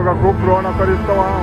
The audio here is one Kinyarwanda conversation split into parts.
ka GoPro na karista wao.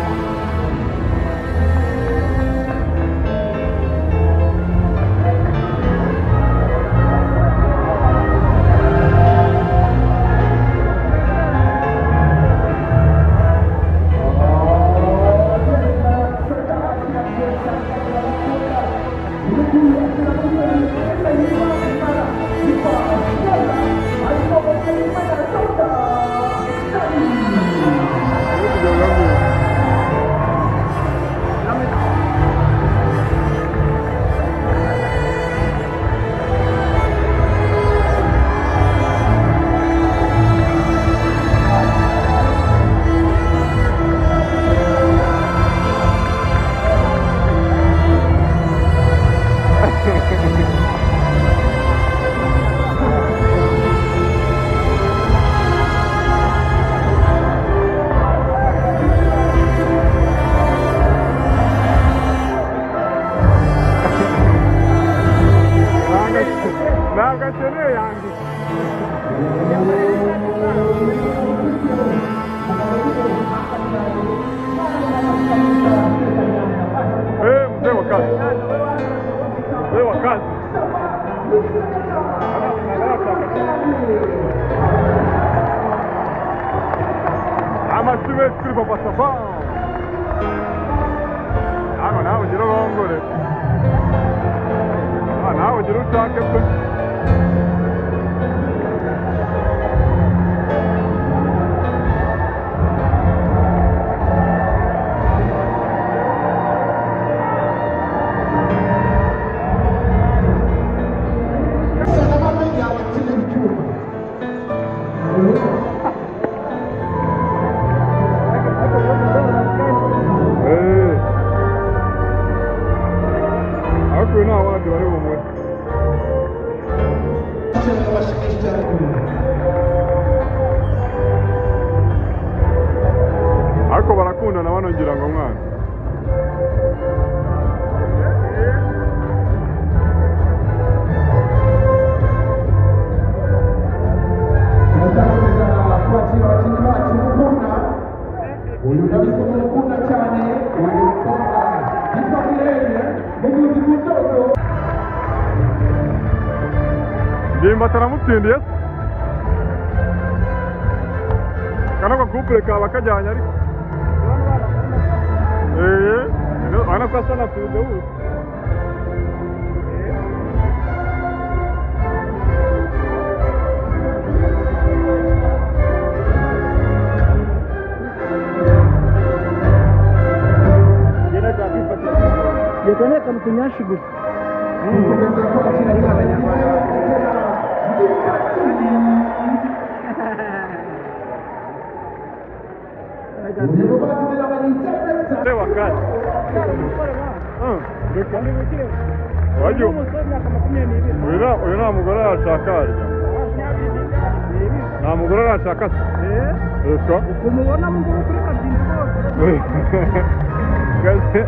Ariko barakundana banongira ngo mwana. Nimba taramutsindiye kana kwa couple kaba kajyanye ariko ana kwa sana kude ubu yatone kamukunyashi gusa Lewa kazi. Wajyo. Uyu nta mugore arashaka arya. Nta mugore arashaka se. Eko. Ukumubona mugore kuri kabyinzi bose. Gaze.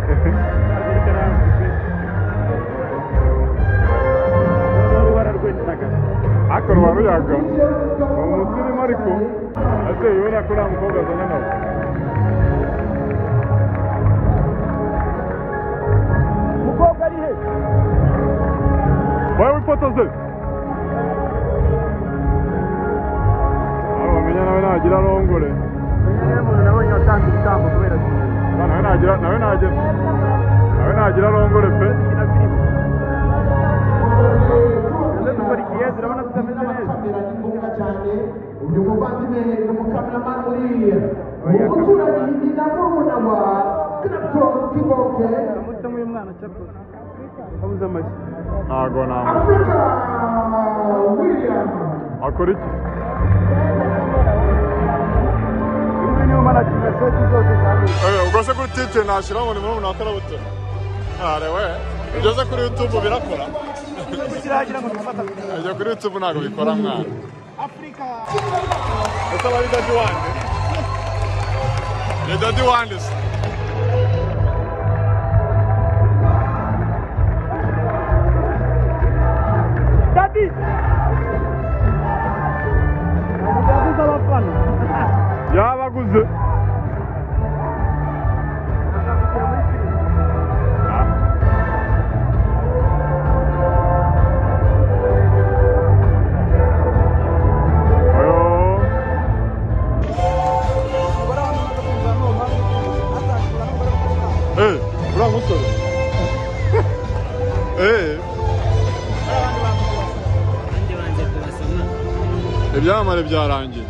Akora waruyaga. Umusirimu ariko ase yona kuri amukobwa azana nawe. Mukobwa ari he? Wawe wifotoze. Bamenya nawe nagira rongore. Nabonye watanze ibitambo kubera nawe nagira rongore pe. Uyu muvandimwe ni umukameramani uriya umuturage na murumuna wa Clapton Kiboke amutamo uyu mwana cyakoze abuze amashyi ntago Africa William akora iki uyu niwe management seti zose cyane ubwo se kuri tite nashyiraho ni murumuna wa Karabuto we ugeze kuri YouTube birakora gushyiragira ngo dufata ajya kuri YouTube ntabwo bikora mwana Africa ese bari Daddy Wande ni Daddy Wande se Daddy yaguze abafana yabaguze ibyamamare byarangiye.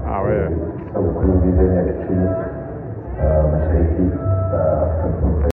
Ah ouais. Comme on disait, il y a quelque chose,